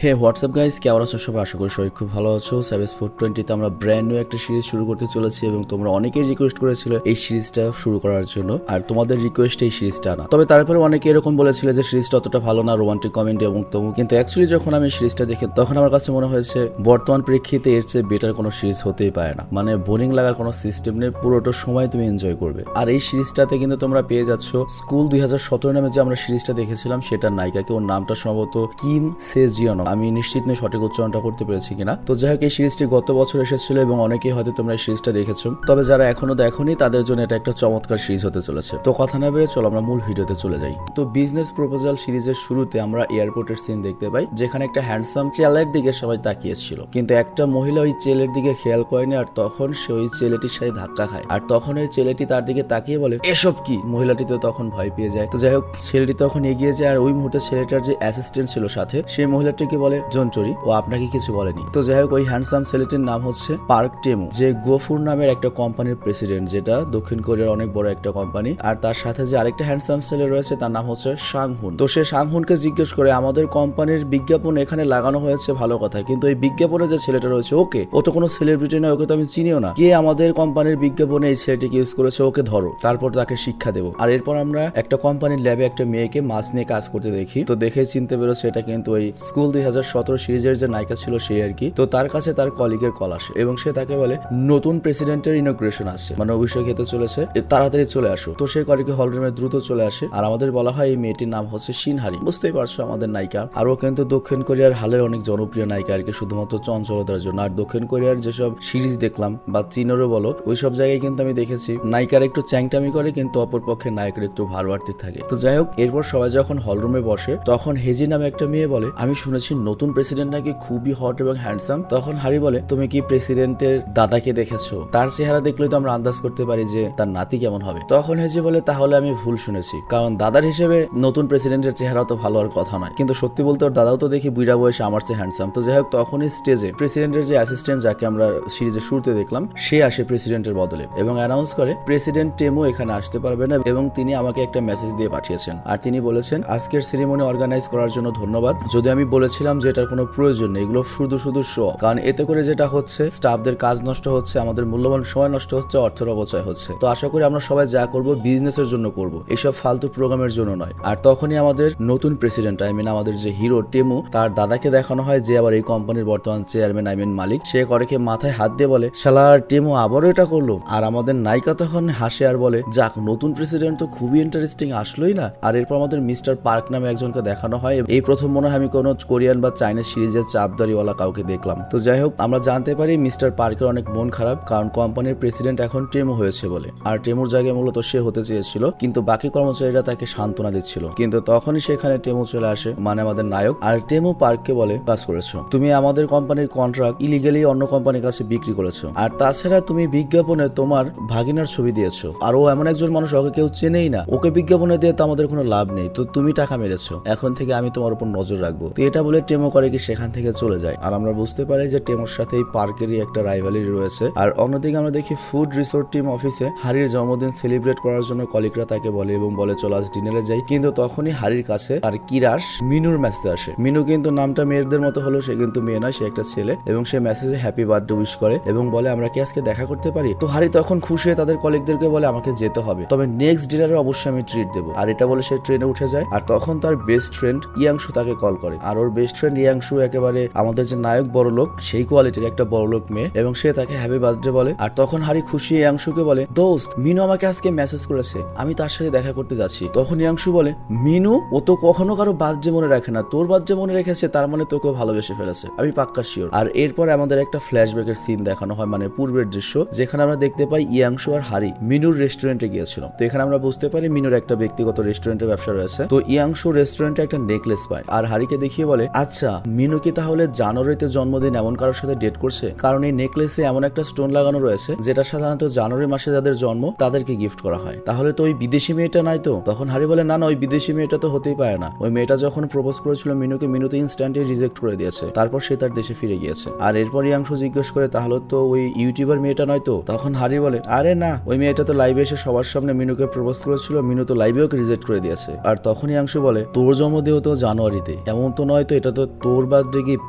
হে WhatsApp guys, কেমন আছো সবাই? আশা করি সবাই খুব ভালো আছো। সাবেস 420 আমরা ব্র্যান্ড নিউ একটা সিরিজ শুরু করতে চলেছি এবং তোমরা অনেকেই রিকোয়েস্ট করেছিলে এই সিরিজটা শুরু করার জন্য, আর তোমাদের রিকোয়েস্ট এই সিরিজটা না। তবে তারপরে অনেকে এরকম বলেছিল যে সিরিজটা অতটা ভালো না, রোমান্টিক কমেডি এবং তমু, কিন্তু অ্যাকচুয়ালি যখন আমি সিরিজটা দেখি তখন আমার কাছে মনে হয়েছে বর্তমান প্রেক্ষিতে এর চেয়ে বেটার কোনো সিরিজ হতেই পারে না। মানে বোরিং লাগার কোনো সিস্টেম নেই, পুরোটা সময় তুমি এনজয় করবে। আর এই সিরিজটাতে কিন্তু তোমরা পেয়ে যাচ্ছ স্কুল 2017 নামে যে আমরা সিরিজটা দেখেছিলাম সেটার নায়িকাকে, ওর নামটা সম্ভবত কিম সেজিয়নো, আমি নিশ্চিত নই সঠিক উচ্চারণটা করতে পেরেছি কিনা। তো যাই হোক, এই সিরিজটি গত বছর এসেছিল এবং অনেকেই হয়তো তোমরা এই সিরিজটা দেখেছো, তবে যারা এখনো দেখোনি তাদের জন্য এটা একটা চমৎকার সিরিজ হতে চলেছে। তো কথা না বেড়ে চলো আমরা মূল ভিডিওতে চলে যাই। তো বিজনেস প্রপোজাল সিরিজের শুরুতে আমরা এয়ারপোর্টের সিন দেখতে পাই, যেখানে একটা হ্যান্ডসাম ছেলের দিকে সবাই তাকিয়েছিল, কিন্তু একটা মহিলা ওই ছেলের দিকে খেয়াল করেনি, আর তখন সে ওই ছেলেটির সাথে ধাক্কা খায়। আর তখন ওই ছেলেটি তার দিকে তাকিয়ে বলে, এসব কি? মহিলাটি তো তখন ভয় পেয়ে যায়। তো যাই হোক, ছেলেটি তখন এগিয়ে যায়, আর ওই মুহূর্তে ছেলেটার যে অ্যাসিস্ট্যান্ট ছিল সাথে, সেই মহিলাটিকে বলে, জনচুরি, ও আপনাকে কিছু বলেনি। তো যাই হোক, ওই হ্যান্ডসাম ছেলেটির নাম হচ্ছে পার্ক টেমু, যে গোফুর নামের একটা কোম্পানির প্রেসিডেন্ট, যেটা দক্ষিণ কোরিয়ার অনেক বড় একটা কোম্পানি। আর তার সাথে যে আরেকটা হ্যান্ডসাম ছেলে রয়েছে তার নাম হচ্ছে সাংহুন। তো সে সাংহুনকে জিজ্ঞেস করে, আমাদের কোম্পানির বিজ্ঞাপন এখানে লাগানো হয়েছে ভালো কথা, কিন্তু এই বিজ্ঞাপনে যে ছেলেটা রয়েছে ও তো কোনো সেলিব্রিটি নয়, ওকে তো আমি চিনিও না, কে আমাদের কোম্পানির বিজ্ঞাপনে এই ছেলেটিকে ইউজ করেছে, ওকে ধরো, তারপর তাকে শিক্ষা দেবো। আর এরপর আমরা একটা কোম্পানির ল্যাবে একটা মেয়েকে মাছ নিয়ে কাজ করতে দেখি। তো দেখে চিনতে পেরেছে এটা কিন্তু ওই স্কুল 2017 সিরিজের যে নায়িকা ছিল সে আর কি। তো তার কাছে তার কলিগের কল আসে এবং সে তাকে বলে, নতুন প্রেসিডেন্টের ইনগ্রেশন আসছে, মানে অভিষেক হতে চলেছে, তাড়াতাড়ি চলে আসো। তো সেই কলিগে হলরুমে দ্রুত চলে আসে, আর আমাদের বলা হয় এই মেয়েটির নাম হচ্ছে শিনহারি। বুঝতেই পারছো আমাদের নায়িকা, আর ও কিন্তু দক্ষিণ কোরিয়ার হালের অনেক জনপ্রিয় নায়িকা আর কি, শুধুমাত্র চঞ্চলতার জন্য। আর দক্ষিণ কোরিয়ার যেসব সিরিজ দেখলাম বা চীনেরও বলো, ওই সব জায়গায় কিন্তু আমি দেখেছি নায়িকার একটু চ্যাংটামি করে, কিন্তু অপরপক্ষে নায়কের একটু ভারবার্তিক থাকে। তো যাই হোক, এরপর সবাই যখন হলরুমে বসে তখন হেজি নামে একটা মেয়ে বলে, আমি শুনেছি নতুন প্রেসিডেন্ট নাকি খুবই হট এবং হ্যান্ডসাম। তখন হারি বলে, তুমি কি প্রেসিডেন্টের দাদাকে দেখেছো? তার চেহারা দেখলে তো আমরা আন্দাজ করতে পারি যে তার নাতি কেমন হবে। তখন হেজি বলে, তাহলে আমি ভুল শুনেছি, কারণ দাদার হিসেবে নতুন প্রেসিডেন্টের চেহারা তো ভালো আর কথা নয়, কিন্তু সত্যি বলতে ওর দাদাও তো দেখি বুড়া বয়সে আমার চেয়ে হ্যান্ডসাম। তো যাই হোক, তখনই স্টেজে প্রেসিডেন্টের যে অ্যাসিস্ট্যান্ট, যাকে আমরা সিরিজের শুরুতে দেখলাম, সে আসে প্রেসিডেন্টের বদলে এবং অ্যানাউন্স করে প্রেসিডেন্ট টেমো এখানে আসতে পারবে না এবং তিনি আমাকে একটা মেসেজ দিয়ে পাঠিয়েছেন। আর তিনি বলেছেন, আজকের সেরেমনি অর্গানাইজ করার জন্য ধন্যবাদ, যদি আমি বলেছিলাম যে এটার কোনো প্রয়োজন নেই, এগুলো শুধু শুধু শো, কারণ এতে করে যেটা হচ্ছে স্টাফদের কাজ নষ্ট হচ্ছে, আমাদের মূল্যবান সময় নষ্ট হচ্ছে, অর্থের অপচয় হচ্ছে। তো আশা করি আমরা সবাই যা করব বিজনেসের জন্য করব, এইসব ফালতু প্রোগ্রামের জন্য নয়। আর তখনই আমাদের নতুন প্রেসিডেন্ট, আমাদের যে হিরো টেমু, তার দাদাকে দেখানো হয়, যে আবার এই কোম্পানির বর্তমান চেয়ারম্যান মালিক। সে করেকে মাথায় হাত দিয়ে বলে, শালার টেমু আবারও এটা করলো। আর আমাদের নায়িকা তখন হাসে আর বলে, যাক, নতুন প্রেসিডেন্ট তো খুবই ইন্টারেস্টিং, আসলোই না। আর এরপর আমাদের মিস্টার পার্ক নামে একজনকে দেখানো হয়। এই প্রথম মনে হয় আমি কোনো কোরিয়ান বা চাইনিজ সিরিজের চাপদারিওয়ালা কাউকে দেখলাম। তো যাই হোক, আমরা জানতে পারি মিস্টার পার্কের অনেক মন খারাপ, কারণ কোম্পানির প্রেসিডেন্ট এখন টেমু হয়েছে বলে, আর টেমুর জায়গায় মূলত সে হতে চেয়েছিল, কিন্তু বাকি কর্মচারীরা তাকে সান্ত্বনা দিচ্ছিল। কিন্তু তখনই সেখানে টেমু চলে আসে, মানে আমাদের নায়ক। আর টেমু পার্ককে বলে, কাজ করেছো, তুমি আমাদের কোম্পানির কন্ট্রাক্ট ইলিগালি অন্য কোম্পানির কাছে বিক্রি করেছো, আর তাছাড়া তুমি বিজ্ঞাপনে তোমার ভাগিনার ছবি দিয়েছো, আর ও এমন একজন মানুষ, ওকে কেউ চেনেই না, ওকে বিজ্ঞাপনে দিয়ে তো আমাদের কোনো লাভ নেই, তো তুমি টাকা মেরেছো, এখন থেকে আমি তোমার উপর নজর রাখবো। তো এটা বলে টেমো করে কি সেখান থেকে চলে যায়। আর আমরা বুঝতে পারি যে টেমোর সাথে এই পার্কেরই একটা রাইভালি রয়েছে। আর অন্যদিকে আমরা দেখি ফুড রিসোর্ট টিম অফিসে হারির জন্মদিন সেলিব্রেট করার জন্য কলিগরা তাকে বলে এবং বলে, চলো আজ ডিনারে যাই। কিন্তু তখনই হারির কাছে আর কিরাস মিনুর মেসেজ আসে। মিনু কিন্তু নামটা মেয়েদের মতো হলো, সে কিন্তু মেয়ে নয়, সে একটা ছেলে, এবং সে মেসেজে হ্যাপি বার্থডে উইশ করে এবং বলে, আমরা কি আজকে দেখা করতে পারি? তো হারি তখন খুশি হয়ে তাদের কলিগদেরকে বলে, আমাকে যেতে হবে, তবে নেক্সট ডিনারে অবশ্যই আমি ট্রিট দেবো। আর এটা বলে সে ট্রেনে উঠে যায়। আর তখন তার বেস্ট ফ্রেন্ড ইয়াংশু তাকে কল করে, আর ওর বেস্ট ফ্রেন্ড ইয়াংশু একেবারে আমাদের যে নায়ক বড় লোক, সেই কোয়ালিটির একটা বড় লোক মেয়ে, এবং সে তাকে হ্যাপি বার্থডে বলে। আর তখন হারি খুশি ইয়াংশুকে বলে, দোস্ত, মিনু আমাকে আজকে মেসেজ করেছে, আমি তার সাথে দেখা করতে যাচ্ছি। তখন ইয়াংশু বলে, মিনু ও তো কখনো কারো বার্থডে মনে রাখে না, তোর বার্থডে মনে রেখেছে, তার মানে তোকেও ভালোবেসে ফেলেছে, আমি পাক্কা শিওর। আর এরপর আমাদের একটা ফ্ল্যাশব্যাকের সিন দেখানো হয়, মানে পূর্বের দৃশ্য, যেখানে আমরা দেখতে পাই ইয়াংশু আর হারি মিনুর রেস্টুরেন্টে গিয়েছিল। তো এখানে আমরা বুঝতে পারি মিনুর একটা ব্যক্তিগত রেস্টুরেন্টের ব্যবসা রয়েছে। তো ইয়াংশু রেস্টুরেন্টে একটা নেকলেস পায় আর হারিকে দেখিয়ে বলে, আচ্ছা, মিনু কি তাহলে জানুয়ারিতে জন্মদিন এমন কারোর সাথে ডেট করছে? কারণ এই নেকলেসে এমন একটা স্টোন লাগানো রয়েছে যেটা সাধারণত জানুয়ারি মাসে যাদের জন্ম তাদেরকে গিফট করা হয়, তাহলে তো ওই বিদেশি মেয়েটা নাই তো? তখন হারি বলে, না না, ওই বিদেশি মেয়েটা তো হতেই পারে না, ওই মেয়েটা যখন প্রপোজ করেছিল মিনুকে, মিনু তো ইনস্ট্যান্টলি রিজেক্ট করে দিয়েছে, তারপর সে তার দেশে ফিরে গিয়েছে। আর এরপর ইয়াংশু জিজ্ঞেস করে, তাহলে তো ওই ইউটিউবার মেয়েটা নয় তো? তখন হারি বলে, আরে না, ওই মেয়েটা তো লাইভে এসে সবার সামনে মিনুকে প্রপোজ করেছিল, মিনু তো লাইভে ওকে রিজেক্ট করে দিয়েছে। আর তখন ইয়াংশু বলে, তোর জন্মদিন তো জানুয়ারিতে, এমন তো নয় তো এটা এটা তো তোর বার্থডে গিফট,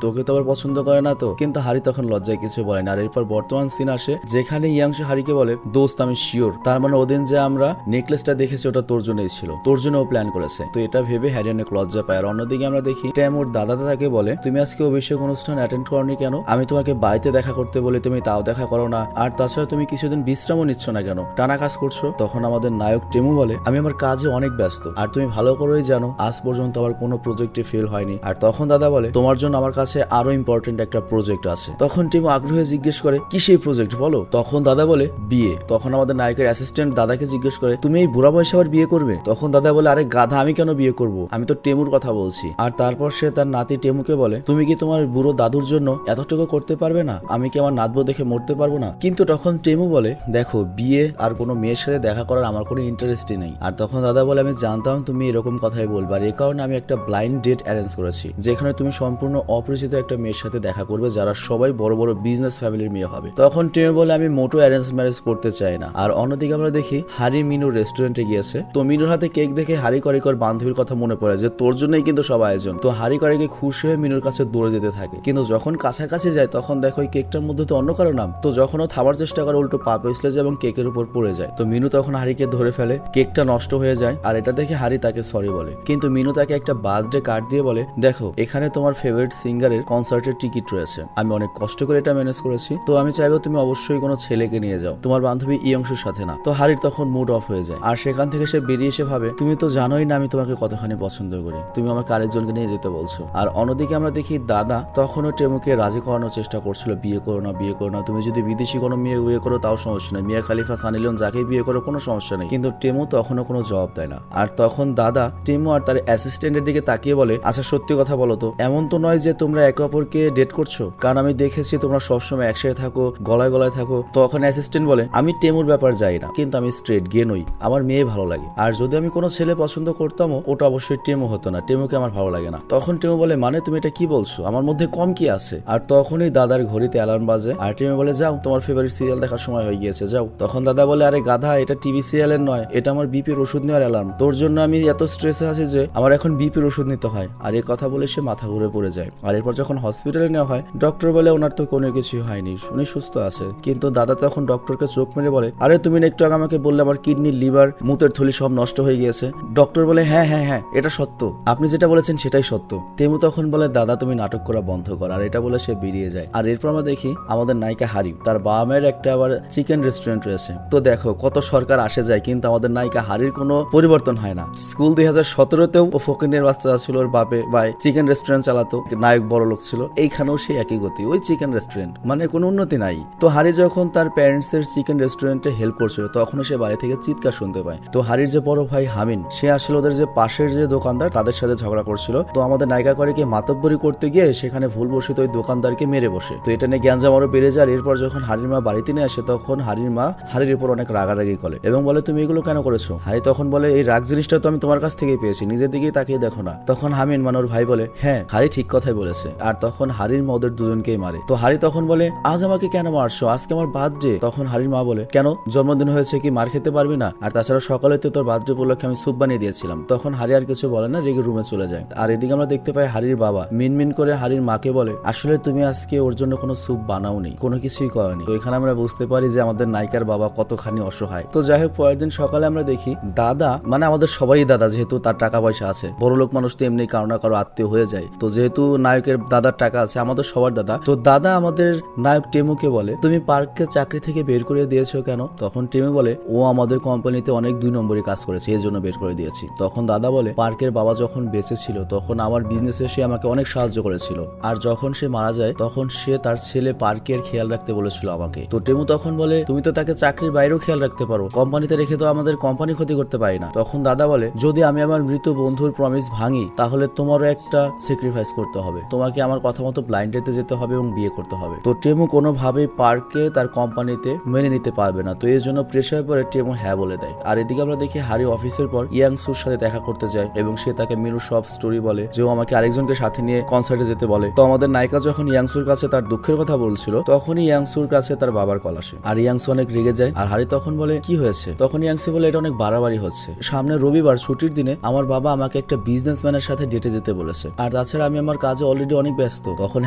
তোকে তো আবার পছন্দ করে না তো। কিন্তু হারি তখন লজ্জায় কিছু বলে না। আর এরপর বর্তমান সিন আসে যেখানে ইয়াংশু হারিকে বলে, দোস্ত আমি শিওর, তার মানে ওদিন যে আমরা নেকলেসটা দেখেছি ওটা তোর জন্যই ছিল, তোর জন্য ও প্ল্যান করেছে। তো এটা ভেবে হ্যারি অনেক লজ্জা পায়। আর অন্যদিকে আমরা দেখি টেমুর দাদা তাকে বলে, তুমি আজকে অভিষেক অনুষ্ঠান অ্যাটেন্ড করনি কেন? আমি তোমাকে বাড়িতে দেখা করতে বলে তুমি তাও দেখা করো না, আর তাছাড়া তুমি কিছুদিন বিশ্রামও নিচ্ছ না কেন, টানা কাজ করছো? তখন আমাদের নায়ক টেমু বলে, আমি আমার কাজে অনেক ব্যস্ত, আর তুমি ভালো করেই জানো আজ পর্যন্ত আমার কোনো প্রজেক্টে ফেল হয়নি। আর তখন দাদা বলে, তোমার জন্য আমার কাছে আরো ইম্পর্টেন্ট একটা প্রজেক্ট আছে। তখন টেমু আগ্রহে জিজ্ঞেস করে, কি সেই প্রজেক্ট বলো? তখন দাদা বলে, বিয়ে। তখন আমাদের নায়কের অ্যাসিস্ট্যান্ট দাদাকে জিজ্ঞেস করে, তুমি এই বুড়া বয়সে আবার বিয়ে করবে? তখন দাদা বলে, আরে গাধা, আমি কেন বিয়ে করব, আমি তো টেমুর কথা বলছি। আর তারপর সে তার নাতি টেমুকে বলে, তুমি কি তোমার বুড়ো দাদুর জন্য এতটুকু করতে পারবে না? আমি কি আমার নাতবো দেখে মরতে পারবো না? কিন্তু তখন টেমু বলে, দেখো বিয়ে আর কোনো মেয়ের সাথে দেখা করার আমার কোনো ইন্টারেস্টই নেই। আর তখন দাদা বলে, আমি জানতাম তুমি এরকম কথাই বলবে, আর এই কারণে আমি একটা ব্লাইন্ড ডেট অ্যারেঞ্জ করেছি, যেখানে তুমি সম্পূর্ণ অপরিচিত একটা মেয়ের সাথে দেখা করবে যারা সবাই বড় বড় বিজনেস ফ্যামিলির মেয়ে হবে। তখন টেমু বলে, আমি মোটো অ্যারেঞ্জ ম্যারেজ করতে চাই না। আর অন্যদিকে আমরা দেখি হারি মিনুর রেস্টুরেন্টে গিয়েছে। তো মিনুর হাতে কেক দেখে হারি করিকর বান্ধবীর কথা মনে পড়ে যে তোর জন্যই কিন্তু সব আয়োজন। তো হারি করিকে খুশি হয়ে মিনুর কাছে দৌড়ে যেতে থাকে, কিন্তু যখন কাছাকাছি যায় তখন দেখো ওই কেকটার মধ্যে তো অন্য কারো নাম। তো যখন ও থামার চেষ্টা করে উল্টো পা পিছলে যায় এবং কেকের উপর পড়ে যায়। তো মিনু তখন হারিকে ধরে ফেলে, কেকটা নষ্ট হয়ে যায়। আর এটা দেখে হারি তাকে সরি বলে, কিন্তু মিনু তাকে একটা বার্থডে কার্ড দিয়ে বলে, দেখো এখানে তোমার ফেভারিট সিঙ্গারের কনসার্টের টিকিট রয়েছে, আমি অনেক কষ্ট করে এটা ম্যানেজ করেছি, তো আমি চাইবো তুমি অবশ্যই কোনো ছেলেকে নিয়ে যাও, তোমার বান্ধবী ইয়ংশুর সাথে না। তো হারির তখন মুড অফ হয়ে যায়। আর সেখান থেকে সে বেরিয়ে এসে ভাবে, তুমি তো জানোই না আমি তোমাকে কতখানি পছন্দ করি, তুমি আমাকে আরেকজনকে নিয়ে যেতে বলছো। আর অন্যদিকে আমরা দেখি দাদা তখনও টেমুকে রাজি করানোর চেষ্টা করছিল, বিয়ে করো না, বিয়ে করো না, তুমি যদি বিদেশি কোনো মেয়ে বিয়ে করো তাও সমস্যা নেই, মিয়া খালিফা, সানি লিওন যাকেই বিয়ে করো কোনো সমস্যা নেই। কিন্তু টেমু তখনও কোনো জবাব দেয় না। আর তখন দাদা টেমু আর তার অ্যাসিস্ট্যান্টের দিকে তাকিয়ে বলে, আচ্ছা সত্যি কথা বলো তো, এমন তো নয় যে তোমরা একে অপরকে ডেট করছো, কারণ আমি দেখেছি তোমরা সবসময় একসাথে থাকো, গলায় গলায় থাকো। তখন অ্যাসিস্ট্যান্ট বলে, আমি টেমুর ব্যাপার যাই না, কিন্তু আমি স্ট্রেট গে নই, আমার মেয়ে ভালো লাগে, আর যদি আমি কোনো ছেলে পছন্দ করতামও ওটা অবশ্যই টেমু হতো না, টেমুকে আমার ভালো লাগে না। তখন টেমু বলে, মানে তুমি এটা কি বলছো, আমার মধ্যে কম কি আছে? আর তখনই দাদার ঘড়িতে অ্যালার্ম বাজে। আর টেমু বলে, যাও তোমার ফেভারিট সিরিয়াল দেখার সময় হয়ে গিয়েছে, যাও। তখন দাদা বলে, আরে গাধা, এটা টিভি সিরিয়ালের নয়, এটা আমার বিপির ওষুধ নেওয়ার অ্যালার্ম, তোর জন্য আমি এত স্ট্রেসে আছি যে আমার এখন বিপির ওষুধ নিতে হয়। আর এই কথা বলে সে মাথা ঘুরে পড়ে যায়। আর এরপর যখন হসপিটালে নেওয়া হয়, ডক্টর বলে ওনার তো কোনো কিছু হয়নি, উনি সুস্থ আছে। কিন্তু দাদা তখন ডক্টরকে চোখ মেরে বলে, আরে তুমি একটু আগে আমাকে বললে আমার কিডনি, লিভার, মুতের থলি সব নষ্ট হয়ে গিয়েছে। ডক্টর বলে, হ্যাঁ হ্যাঁ হ্যাঁ, এটা সত্য, আপনি যেটা বলেছেন সেটাই সত্য। টেমু তখন বলে, দাদা তুমি নাটক করা বন্ধ কর। আর এটা বলে সে বেরিয়ে যায়। আর এরপর আমরা দেখি আমাদের নায়িকা হারি, তার বাবা মায়ের একটা আবার চিকেন রেস্টুরেন্ট রয়েছে। তো দেখো কত সরকার আসে যায়, কিন্তু আমাদের নায়িকা হারির কোনো পরিবর্তন হয় না। স্কুল 2017-তেও ও ফকিনের বাচ্চা ছিল, ওর বাপে ভাই চিকেন রেস্টুরেন্ট চালাতো, নায়ক বড় লোক ছিল, এইখানেও সেই একই গতি, ওই চিকেন রেস্টুরেন্ট, মানে কোনো উন্নতি নাই। তো হারি যখন তার প্যারেন্টস এর চিকেন রেস্টুরেন্টে হেল্প করছিল তখন সে বাড়ি থেকে চিৎকার শুনতে পায়। তো হারির যে বড় ভাই হামিন, সে আসলে ওদের যে পাশের যে দোকানদার তাদের সাথে ঝগড়া করছিল। তো আমাদের নায়িকা করে কি মাতব্বরি করতে গিয়ে সেখানে ভুলবশত ওই দোকানদারকে মেরে বসে। তো এটা নিয়ে গ্যাঞ্জাম আরো বেড়ে যায়। এরপর যখন হারির মা বাড়িতে নিয়ে আসে তখন হারির মা হারির উপর অনেক রাগারাগি করে এবং বলে, তুমি এগুলো কেন করেছো? হারি তখন বলে, এই রাগ জিনিসটা তো আমি তোমার কাছ থেকেই পেয়েছি, নিজের দিকেই তাকিয়ে দেখো না। তখন হামিন মানে ওর ভাই বলে, হ্যাঁ হারি ঠিক কথাই বলেছে। আর তখন হারির মা ওদের দুজনকেই মারে। তো হারি তখন বলে, আজ আমাকে কেন মারছো, আজকে আমার বার্থডে। তখন হারির মা বলে, কেন জন্মদিন হয়েছে কি মার খেতে পারবি না? আর তাছাড়া সকালে তো তোর বার্থডে উপলক্ষে আমি স্যুপ বানিয়ে দিয়েছিলাম। তখন হারি আর কিছু বলে না, রেগে রুমে চলে যায়। আর এদিকে আমরা দেখতে পাই হারির বাবা মিনমিন করে হারির মাকে বলে, আসলে তুমি আজকে ওর জন্য কোনো স্যুপ বানাওনি, কোনো কিছুই করনি। তো এখানে আমরা বুঝতে পারি যে আমাদের নায়িকার বাবা কতখানি অসহায়। তো যাই হোক, পরের দিন সকালে আমরা দেখি দাদা, মানে আমাদের সবারই দাদা, যেহেতু তার টাকা পয়সা আছে, বড় লোক মানুষ তো এমনি কারো না কারো আত্মীয় হয়ে যায়। তো যেহেতু নায়কের দাদার টাকা আছে, আমাদের সবার দাদা, তো দাদা আমাদের নায়ক টেমুকে বলে, তুমি পার্ককে চাকরি থেকে বের করে দিয়েছো কেন? তখন টেমু বলে, ও আমাদের কোম্পানিতে অনেক 2 নম্বরে কাজ করেছে, এই জন্য বের করে দিয়েছি। তখন দাদা বলে, পার্কের বাবা যখন বেঁচে ছিল তখন আমার বিজনেসে সে আমাকে অনেক সাহায্য করেছিল, আর যখন সে মারা যায় তখন সে তার ছেলে পার্কের খেয়াল রাখতে বলেছিল আমাকে। তো টেমু তখন বলে, তুমি তো তাকে চাকরির বাইরেও খেয়াল রাখতে পারো, কোম্পানিতে রেখে তো আমাদের কোম্পানি ক্ষতি করতে পারি না। তখন দাদা বলে, যদি আমি আমার মৃত বন্ধুর প্রমিস ভাঙি তাহলে তোমারও একটা স্যাক্রিফাইস করতে হবে, তোমাকে আমার কথা মতো ব্লাইন্ড ডেতে যেতে হবে এবং বিয়ে করতে হবে। তো টেমু কোনোভাবেই পার্ককে তার কোম্পানিতে মেনে নিতে পারবে না। তো এই জন্য প্রেশার পরে টেমু হ্যাঁ বলে দেয়। আর এদিকে আমরা দেখি হারি অফিসের পর ইয়াংসুর সাথে দেখা করতে যায় এবং সে তাকে মিনু সব স্টোরি বলে যে ও আমাকে আরেকজনকে সাথে নিয়ে কনসার্টে যেতে বলে। তো আমাদের নায়িকা যখন ইয়াংসুর কাছে তার দুঃখের কথা বলছিল তখনই ইয়াংসুর কাছে তার বাবার কল আসে। আর ইয়াংসু অনেক রেগে যায়। আর হারি তখন বলে, কি হয়েছে? তখন ইয়াংসু বলে, এটা অনেক বাড়াবাড়ি হচ্ছে, সামনে রবিবার ছুটির দিনে আমার বাবা আমাকে একটা বিজনেসম্যানের সাথে ডেটে যেতে বলেছে, আর তাছাড়া আমি আমার কাজে অলরেডি অনেক ব্যস্ত। তখন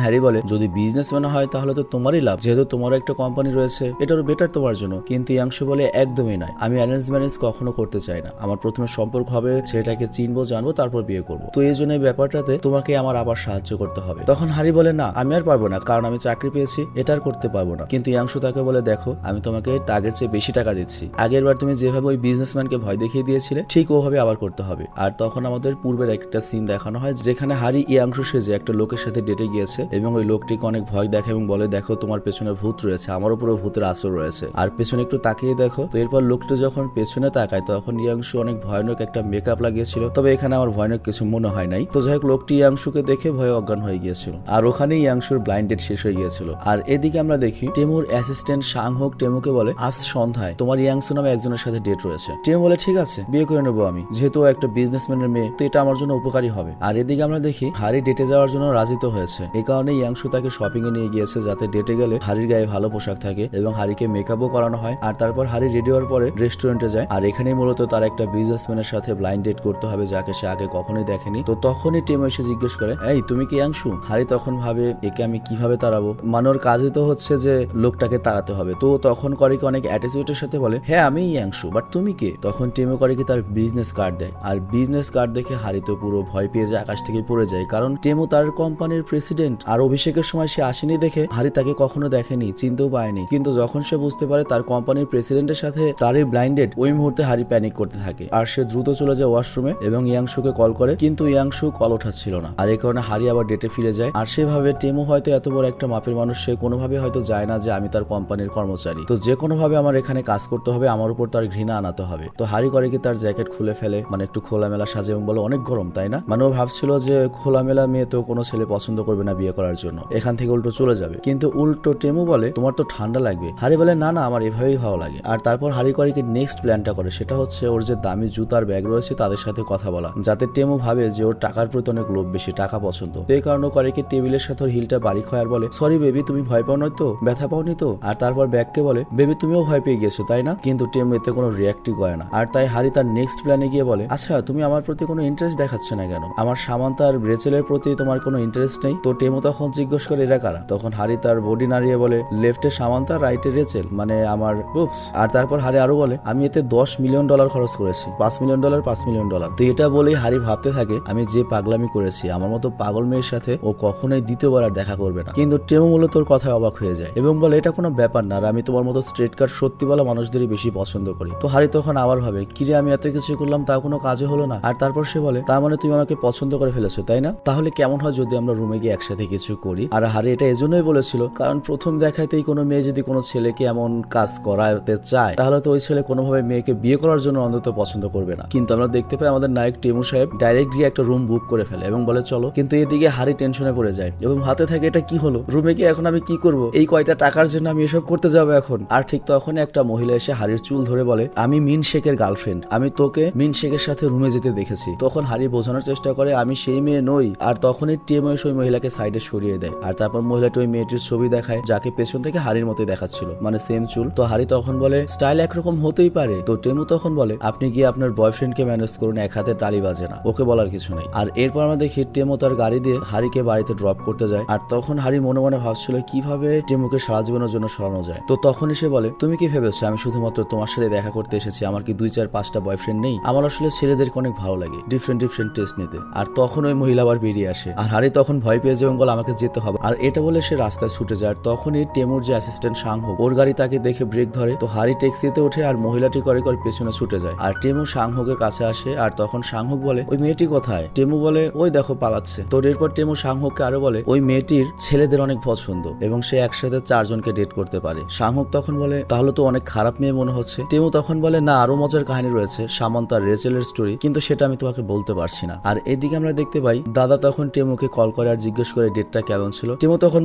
হ্যারি বলে যদি বিজনেসম্যান হয় তাহলে তো তোমারই লাভ, যেহেতু তোমারও একটা কোম্পানি রয়েছে, এটারও বেটার তোমার জন্য। কিন্তু ইয়াংশু বলে একদমই নয়, আমি অ্যারেঞ্জ ম্যারেজ কখনো করতে চাই না। আমার প্রথমে সম্পর্ক হবে, সেটাকে চিনবো জানবো, তারপর বিয়ে করবো। তো এই জন্য এই ব্যাপারটাতে তোমাকে আমার আবার সাহায্য করতে হবে। তখন হ্যারি বলে না, আমি আর পারবো না, কারণ আমি চাকরি পেয়েছি, এটা আর করতে পারবো না। কিন্তু ইয়াংশু তাকে বলে দেখো, আমি তোমাকে আগের চেয়ে বেশি টাকা দিচ্ছি। আগের বার তুমি যেভাবে ওই বিজনেসম্যানকে ভয় দেখিয়ে দিয়েছিলে, ঠিক ওভাবে আবার করতে হবে। আর তখন আমাদের পূর্বের একটা সিন দেখানো হয় যেখানে হারি ইয়াংশু সেজে একটা লোকের সাথে ডেটে গিয়েছে এবং ওই লোকটিকে অনেক ভয় দেখে এবং বলে দেখো তোমার পেছনে ভূত রয়েছে, আমার উপরে ভূতের আসর রয়েছে, আর পেছনে একটু তাকিয়ে দেখো। তো এরপর লোকটা যখন পেছনে তাকায় তখন ইয়াংশু অনেক ভয়ানক একটা মেকআপ লাগিয়েছিল, তবে এখানে আমার ভয়ানক কিছু মনে হয় নাই। তো যাই হোক, লোকটি ইয়াংশুকে দেখে ভয়ে অজ্ঞান হয়ে গিয়েছিল, আর ওখানেই ইয়াংশুর ব্লাইন্ড ডেট শেষ হয়ে গিয়েছিল। আর এদিকে আমরা দেখি টেমুর অ্যাসিস্ট্যান্ট সাংহোক টেমুকে বলে আজ সন্ধ্যায় তোমার ইয়াংশু নামে একজনের সাথে ডেট রয়েছে। টেমু বলে ঠিক আছে, বিয়ে করে নেবো আমি, যেহেতু একটা বিজনেসম্যানের মেয়ে, তো এটা আমার জন্য উপকারী হবে। আর এদিকে আমরা দেখি হারি ডেটে যাওয়ার জন্য রাজি তো হয়েছে। এই কারণে ইয়াংশু তাকে শপিং এ নিয়ে গিয়েছে, যাতে ডেটে গেলে হারির গায়ে ভালো পোশাক থাকে এবং হারিকে মেকআপও করানো হয়। আর তারপর হারি রেডি হওয়ার পরে রেস্টুরেন্টে যায়, আর এখানেই মূলত তার একটা বিজনেসম্যানের সাথে ব্লাইন্ড ডেট করতে হবে, যাকে সে আগে কখনোই দেখেনি। তো তখনই টেমু এসে জিজ্ঞেস করে এই তুমি কি ইয়াংশু? হারি তখন ভাবে একে আমি কিভাবে তাড়াবো, মানোর কাজে তো হচ্ছে যে লোকটাকে তাড়াতে হবে। তো তখন করে কি অনেক অ্যাটিটিউডের সাথে বলে হ্যাঁ আমি ইয়াংশু, বাট তুমি কে? তখন টেমু করে কি তার বিজনেস কার্ড দেয়, আর বিজনেস কার্ড দেখে হারি তো পুরো ভয় পেয়ে যায়, আকাশ থেকে পড়ে যায়, কারণ টেমু তার কোম্পানির প্রেসিডেন্ট। আর অভিষেকের সময় সে আসেনি দেখে হারি তাকে কখনো দেখেনি, চিনতেও পায়নি। কিন্তু যখন সে বুঝতে পারে তার কোম্পানির প্রেসিডেন্টের সাথে তারই ব্লাইন্ডেড, ওই মুহূর্তে হারি প্যানিক করতে থাকে, আর সে দ্রুত চলে যায় ওয়াশরুমে এবং ইয়াংশুকে কল করে, কিন্তু ইয়াংশু কল ওঠাচ্ছিল না। আর এই কারণে হারি আবার ডেটে ফিরে যায়। আর সেভাবে টেমু হয়তো এত বড় একটা মাপের মানুষ, সে কোনোভাবে হয়তো যায় না যে আমি তার কোম্পানির কর্মচারী, তো যে কোনো ভাবে আমার এখানে কাজ করতে হবে, আমার উপর তার ঘৃণা আনাতে হবে। তো হারি করে কি তার জ্যাকেট খুলে ফেলে, মানে একটু খোলামেলা সাজে এবং বলে অনেক গরম তাই না, মানে ও ভাবছিল যে খোলামেলা মেয়ে তো কোনো ছেলে পছন্দ করবে না বিয়ে করার জন্য, এখান থেকে উল্টো চলে যাবে। কিন্তু উল্টো টেমু বলে তোমার তো ঠান্ডা লাগবে। হারি বলে না না, আমার এভাবেই ভালো লাগে। আর তারপর হারি করে কি নেক্সট প্ল্যানটা করে, সেটা হচ্ছে ওর যে দামি জুতার ব্যাগ রয়েছে তাদের সাথে কথা বলা, যাতে টেমু ভাবে যে ওর টাকার প্রতি অনেক লোভ বেশি, টাকা পছন্দ। তো এই কারণে করে কি টেবিলের সাথে ওর হিলটা বাড়ি খায় আর বলে সরি বেবি, তুমি ভয় পাও না তো, ব্যথা পাওনি তো? আর তারপর ব্যাগকে বলে বেবি তুমিও ভয় পেয়ে গেছো তাই না? কিন্তু টেমু এতে কোনো রিয়াক্টই করে না। আর তাই হারি তার নেক্সট প্ল্যানে গিয়ে বলে আচ্ছা তুমি আমার প্রতি কোনো ইন্টারেস্ট দেখাচ্ছ না কেন, আমার সামান্তা আর রেচেলের প্রতি তোমার কোনো ইন্টারেস্ট নেই? তো টেমু তখন জিজ্ঞেস করে এরা কারা? তখন হারি তার বডি নাড়িয়ে বলে লেফটে সামান্তা, রাইটে রেচেল, মানে আমার উপস। আর তারপর হারি আরো বলে আমি এতে $10 মিলিয়ন খরচ করেছি, $5 মিলিয়ন, $5 মিলিয়ন। তো এটা বলেই হারি ভাবতে থাকে আমি যে পাগলামি করেছি, আমার মতো পাগল মেয়ের সাথে ও কখনোই দ্বিতীয়বার আর দেখা করবে না। কিন্তু টেমু মূলত তোর কথায় অবাক হয়ে যায় এবং বলে এটা কোনো ব্যাপার না, আর আমি তোমার মতো স্ট্রেট কাট সত্যি বলা মানুষদেরই বেশি পছন্দ করি। তো হারি তখন আবার ভাবে কিরে আমি এত কিছু করলাম তা কোনো কাজে হলো না। আর তারপর সে বলে তার মানে তুমি আমাকে পছন্দ করে ফেলেছো তাই না? তাহলে কেমন হয় যদি আমরা রুমে গিয়ে একসাথে কিছু করি? আর হারি এটা এজন্যই বলেছিল কারণ প্রথম দেখাতেই কোনো মেয়ে যদি কোনো ছেলেকে এমন কাজ করাতে চায় তাহলে তো ওই ছেলে কোনোভাবে মেয়েকে বিয়ে করার জন্য অন্তত পছন্দ করবে না। কিন্তু আমরা দেখতে পাই আমাদের নায়ক টেমু সাহেব ডাইরেক্ট গিয়ে একটা রুম বুক করে ফেলে এবং বলে চলো। কিন্তু এদিকে হারি টেনশনে পড়ে যায় এবং হাতে থাকে এটা কি হলো, রুমে গিয়ে এখন আমি কি করব, এই কয়টা টাকার জন্য আমি এসব করতে যাবো এখন? আর ঠিক তখনই একটা মহিলা এসে হারির চুল ধরে বলে আমি মিন শেখের গার্লফ্রেন্ড, আমি তোকে মিন শেখের সাথে রুমে যেতে দেখেছি। তখন হারি বোঝানোর চেষ্টা করে আমি সেই মেয়ে নই। আর তখনই টেমু এসে ওই মহিলাকে সাইডে সরিয়ে দেয়। আর তারপর মহিলাটি ওই মেয়েটির ছবি দেখায় যাকে পেছন থেকে হারির মতোই দেখাচ্ছিল, মানে সেম চুল। তো হারি তখন বলে স্টাইল একরকম হতেই পারে। তো টেমু তখন বলে আপনি গিয়ে আপনার বয়ফ্রেন্ডকে ম্যানেজ করুন, এক হাতে তালি বাজে না, ওকে বলার কিছু নেই। আর এরপর আমরা দেখি টেমু তার গাড়ি দিয়ে হারিকে বাড়িতে ড্রপ করতে যায়। আর তখন হারি মনে মনে ভাবছিল কিভাবে টেমুকে সারা জীবনের জন্য সরানো যায়। তো তখনই সে বলে তুমি কি ভেবেছো আমি শুধুমাত্র তোমার সাথে দেখা করতে এসেছি? আমার কি 2, 4, 5টা বয়ফ্রেন্ড নেই? আমার আসলে ছেলেদেরকে অনেক ভালো লাগে ডিফারেন্ট টেস্ট নিতে। আর তখন ওই মহিলা আবার বেরিয়ে আসে আর হারি তখন ভয় পেয়ে যায় এবং বলে আমাকে যেতে হবে। আর এটা বলে সে রাস্তায় ছুটে যায়। আর তখনই টেমুর যে অ্যাসিস্ট্যান্ট সাংহোক ওর গাড়ি তাকে দেখে ব্রেক ধরে। তো হারি ট্যাক্সিতে ওঠে আর মহিলাটি করে পেছনে ছুটে যায়। আর টেমু সাংহোকের কাছে আসে। আর তখন সাংহোক বলে ওই মেয়েটি কোথায়? টেমু বলে ওই দেখো পালাচ্ছে। তো এরপর টেমু সাংহোককে আরো বলে ওই মেয়েটির ছেলেদের অনেক পছন্দ এবং সে একসাথে 4 জনকে ডেট করতে পারে। সাংহোক তখন বলে তাহলে তো অনেক খারাপ মেয়ে মনে হচ্ছে। টেমু তখন বলে না, আরো মজার কাহিনী রয়েছে, সামান্তা রেচেলের স্টোরি, কিন্তু সেটা আমি তোমাকে বলতে পারছি না। আর এদিকে আমরা দেখতে পাই দাদা তখন টেমুকে কল করে আর জিজ্ঞেস করে ডেটটা কেমন ছিল। টেমু তখন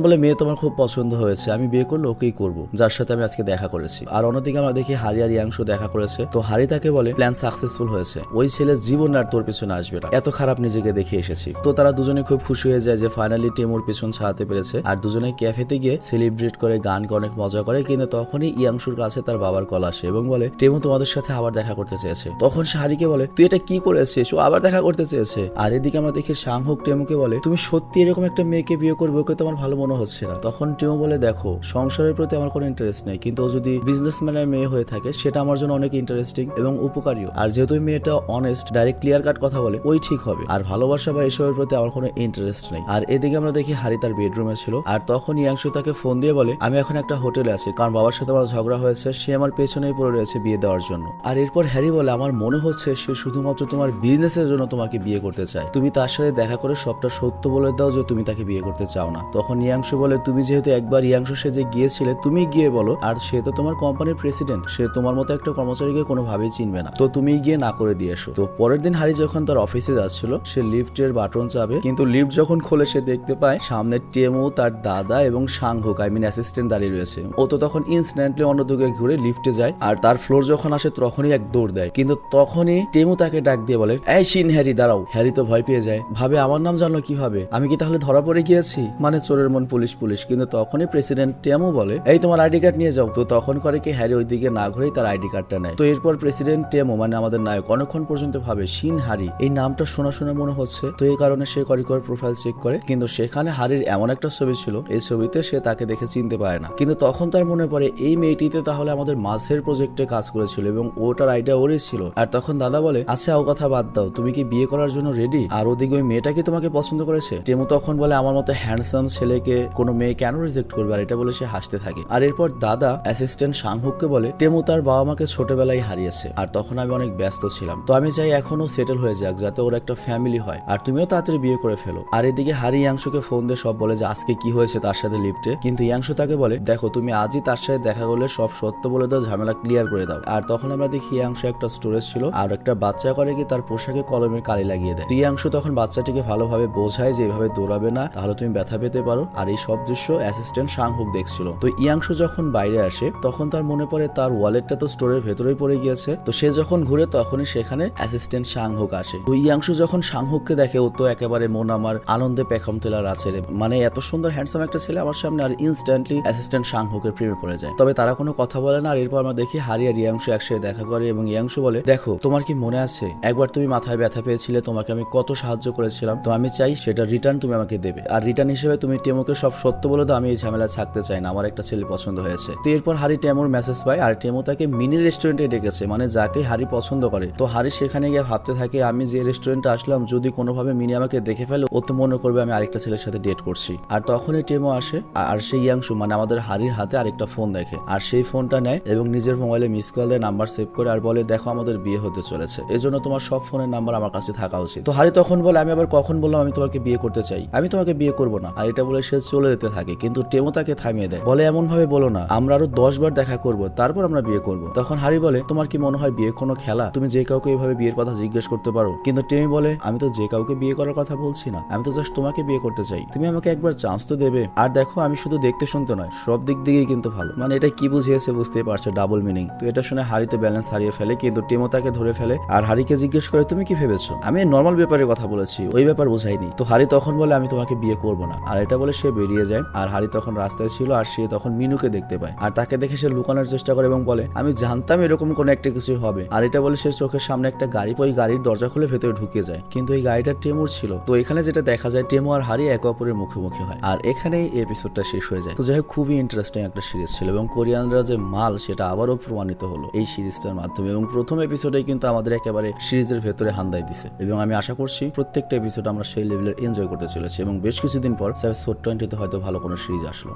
বলে মেয়ে তোমার খুব পছন্দ হয়েছে, আমি বিয়ে করলে ওকেই করবো যার সাথে আমি আজকে দেখা করেছি। আর অন্যদিকে আমরা দেখি হারি আর ইয়াংশু দেখা করেছে। তো হারি তাকে বলে প্ল্যান সাকসেসফুল হয়েছে, ওই ছেলে জীবন আর তোর পিছনে আসবে না, এত খারাপ নিজেকে দেখে এসেছি। তো তারা দুজনে খুব খুশি হয়ে যায় যে ফাইনালি টেমুর পিছন ছাড়াতে পেরেছে। আর দুজনে ক্যাফেতে গিয়ে সেলিব্রেট করে গান করে অনেক মজা করে। কিন্তু তখনই ইয়াংশুর কাছে তার বাবার কল আসে এবং বলে টেমু তোমাদের সাথে আবার দেখা করতে চেয়েছে। তখন সে হারিকে বলে তুই এটা কি করেছিস, ও আবার দেখা করতে চেয়েছে। আর এদিকে আমরা দেখি সাংহুক টেমুকে বলে তুমি সত্যি এরকম একটা মেয়েকে বিয়ে করবে, ওকে তোমার ভালো মনে হচ্ছে না। তখন টেমু বলে দেখো সংসারের প্রতি আমার কোনো ইন্টারেস্ট নেই, কিন্তু ও যদি বিজনেসম্যানের মেয়ে হয়ে থাকে সেটা আমার জন্য অনেক ইন্টারেস্টিং এবং উপকারীও। আর যেহেতু মেয়েটা অনেস্ট, ডাইরেক্ট ক্লিয়ার কাট কথা বলে, ওই ঠিক হবে। আর ভালোবাসা বা এসবের প্রতি আমার কোনো ইন্টারেস্ট নেই। আর এদিকে আমরা দেখি হারি তার বেডরুমে ছিল, আর তখন ইয়াংশু তাকে ফোন দিয়ে বলে আমি এখন একটা হোটেলে আছি, কারণ বাবার সাথে আমার ঝগড়া হয়েছে, সে আমার পেছনেই পড়ে রয়েছে বিয়ে দেওয়ার জন্য। আর এরপর হ্যারি বলে আমার মনে হচ্ছে সে শুধুমাত্র তোমার বিজনেসের জন্য তোমাকে বিয়ে করতে চায়, তুমি তার সাথে দেখা করে সবটা সত্য বলে দাও যে তুমি তাকে বিয়ে করতে চাও না। তখন ইয়াংশু বলে তুমি যেহেতু একবার ইয়াংশু সে যে গিয়েছিলে, তুমি গিয়ে বলো, আর সে তো তোমার কোম্পানির প্রেসিডেন্ট, সে তোমার মতো একটা কর্মচারীকে কোনোভাবেই চিনবে না, তো তুমি গিয়ে না করে দিয়ে এসো। তো পরের দিন হারি যখন তার অফিসে যাচ্ছিল, সে লিফটের বাটন চাপে, কিন্তু লিফট যখন খোলে সে দেখতে পায় সামনে টেমু, তার দাদা এবং সাংহুক অ্যাসিস্ট্যান্ট দাঁড়িয়ে রয়েছে। ও তো তখন ইনস্ট্যান্টলি অন্যদিকে ঘুরে লিফটে যায়, আর তার ফ্লোর যখন আসে তখনই এক দৌড় দেয়। কিন্তু তখনই টেমু তাকে ডাক দিয়ে বলে এই শিন হ্যারি দাঁড়াও। হ্যারি তো ভয় পেয়ে যায়, ভাবে আমার নাম জানলো কিভাবে, আমি কি তাহলে ধরা পড়ে গিয়েছি, মানে চোরের মন পুলিশ পুলিশ। কিন্তু তখনই প্রেসিডেন্ট টেমু বলে এই তোমার আইডি কার্ড নিয়ে যাও। তো তখন করে কি হ্যারি ওইদিকে না ঘুরেই তার আইডি কার্ডটা নেয়। তো এরপর প্রেসিডেন্ট টেমু মানে আমাদের নায়ক অনেকক্ষণ পর্যন্ত ভাবে শিন হারি এই নামটা শোনা শোনা মনে হচ্ছে, তো এই কারণে সে করে প্রোফাইল চেক করে, কিন্তু সেখানে হারির এমন একটা ছবি ছিল, এই ছবিতে সে তাকে দেখে চিনতে পারে না। কিন্তু তখন তার মনে পড়ে এই মেয়েটিতে তাহলে আমাদের মাঝের প্রজেক্টে কাজ করেছিল এবং ওটার আইডিয়া ওরই ছিল। আর তখন দাদা বলে আচ্ছা ও কথা বাদ দাও, তুমি কি বিয়ে করার জন্য রেডি? আর ওদিকে ওই মেয়েটা কি তোমাকে পছন্দ করেছে? টেমু তখন বলে আমার মতো হ্যান্ডসাম ছেলেকে কোনো মেয়ে কেন রিজেক্ট করবে, আর এটা বলে সে হাসতে থাকে। আর এরপর দাদা অ্যাসিস্ট্যান্ট সাংহুককে বলে টেমু তার বাবা মাকে ছোটবেলায় হারিয়েছে, আর তখন আমি অনেক ব্যস্ত ছিলাম, তো আমি চাই এখনো সেটেল হয়ে যাক যাতে ওর একটা ফ্যামিলি হয়, আর তুমিও তাড়াতাড়ি বিয়ে করে ফেলো। আর এদিকে হারি ইয়াংশুকে ফোন দিয়ে সব বলে যে আজকে কি হয়েছে তার সাথে লিফটে, কিন্তু ইয়াংশু তাকে বলে দেখো তুমি আজই তার সাথে দেখা করলে সব সত্য বলে দাও, ঝামেলা ক্লিয়ার করে দাও। আর তখন আমরা দেখি ইয়াংশু একটা স্টোরেজ ছিল, আর একটা বাচ্চা করে কি তার পোশাকে কলমের কালি লাগিয়ে দেয়। ইয়াংশু তখন বাচ্চাটিকে ভালোভাবে বোঝায় যে এভাবে দৌড়াবে না, তাহলে তুমি ব্যথা পেতে পারো। আর এই সব দৃশ্য অ্যাসিস্ট্যান্ট সাংহুক দেখছিল। তো ইয়াংশু যখন বাইরে আসে তখন তার মনে পড়ে তার ওয়ালেটটা তো স্টোরের ভেতরেই পড়ে গিয়েছে। তো সে যখন ঘুরে তখনই সেখানে অ্যাসিস্ট্যান্ট সাংহুক আসে। তো ইয়াংশু যখন সাংহুককে দেখে ও তো একেবারে মন আমার আনন্দে পেখম তেলার আছে রে, মানে এত সুন্দর হ্যান্ডসাম একটা ছেলে আমার সামনে, আর ইনস্ট্যান্টলি অ্যাসিস্ট্যান্ট সাংহুকের প্রেমে পড়ে যায়। তবে তারা কোনো কথা বলে না। আর এরপর আমরা দেখি হারি আর ইয়াংশু একসাথে দেখা করে এবং ইয়াংশু বলে দেখো তোমার কি মনে আছে একবার তুমি মাথায় ব্যথা পেয়েছিলে, তোমাকে আমি কত সাহায্য করেছিলাম, তো আমি চাই সেটা রিটার্ন তুমি আমাকে দেবে, আর রিটার্ন হিসেবে তুমি টেমুকে সব সত্য বলে দাও, আমি এই ঝামেলা থাকতে চাই না, আমার একটা ছেলে পছন্দ হয়েছে। তো এরপর হারি টেমুর মেসেজ পায়, আর টেমু তাকে মিনি রেস্টুরেন্টে ডেকেছে, মানে যাকে হারি পছন্দ করে। তো হারি সেখানে গিয়ে ভাবতে থাকে আমি যে রেস্টুরেন্টে আসলাম যদি কোনোভাবে মিনি আমাকে দেখে ফেলে ও তো মনে করবে আমি আরেকটা ছেলের সাথে ডেট করছি। আর তখনই টেমু আসে, আর সেই ইয়াংশু মানে আমাদের হারির হাতে আরেকটা ফোন দেখে, আর সেই ফোনটা নেয় এবং নিজের মোবাইলে মিস কল দেয়, নাম্বার সেভ করে, আর বলে দেখো আমাদের বিয়ে হতে চলেছে, এজন্য তোমার সব ফোনের নাম্বার আমার কাছে থাকা উচিত। তো হারি তখন বলে আমি আবার কখন বললাম আমি তোমাকে বিয়ে করতে চাই, আমি তোমাকে বিয়ে করবো না। আর এটা বলে সে চলে যেতে থাকে, কিন্তু টেমু তাকে থামিয়ে দেয়, বলে এমন ভাবে বলো না, আমরা আরো 10 বার দেখা করবো তারপর আমরা বিয়ে করবো। তখন হারি বলে তোমার কি মনে হয় বিয়ে কোনো খেলা, তুমি যে কাউকে এইভাবে বিয়ের কথা জিজ্ঞেস করতে পারো? কিন্তু টেমি বলে আমি তো যে কাউকে বিয়ে করার কথা বলছি না, আমি তো জাস্ট তোমাকে বিয়ে করতে চাই, তুমি আমাকে একবার চান্স তো দেবে। আর দেখো আমি শুধু দেখতে শুনতে নয় সব দিক দিকেই কিন্তু ভালো, মানে এটা কি বুঝিয়েছে বুঝতেই পারছো, ডাবল মিনিং। তো এটা শুনে হারিতে ব্যালেন্স হারিয়ে ফেলে, কিন্তু টেমো তাকে ধরে ফেলে আর হারিকে জিজ্ঞেস করে তুমি কি ভেবেছো, আমি নর্মাল ব্যাপারের কথা বলেছি, ওই ব্যাপার বোঝাইনি। তো হারি তখন বলে আমি তোমাকে বিয়ে করবো না, আর এটা বলে সে বেরিয়ে যায়। আর হারি তখন রাস্তায় ছিল, আর সে তখন মিনুকে দেখতে পায়, আর তাকে দেখে সে লুকানোর চেষ্টা করে এবং বলে আমি জানতাম এরকম কোন একটা কিছু হবে। আর এটা বলে সে চোখের সামনে একটা গাড়ি, ওই গাড়ির দরজা খুলে ভেতরে ঢুকে যায়, কিন্তু এই গাড়িটা টেমুর ছিল। তো এখানে যেটা দেখা যায় টেমু আর হারি একে অপরের মুখোমুখি হয়, আর এখানেই এপিসোডটা শেষ হয়ে যায়। তো যাই হোক খুবই ইন্টারেস্টিং একটা সিরিজ ছিল, এবং কোরিয়ানরা যে মাল সেটা আবারও প্রমাণিত হলো এই সিরিজটার মাধ্যমে, এবং প্রথম এপিসোডে কিন্তু আমাদের একেবারে সিরিজের ভেতরে হান্দাই দিছে, এবং আমি আশা করছি প্রত্যেকটা এপিসোড আমরা সেই লেভেলের এনজয় করতে চলেছি, এবং বেশ কিছুদিন পর 7/4/20 হয়তো ভালো কোনো সিরিজ আসলো।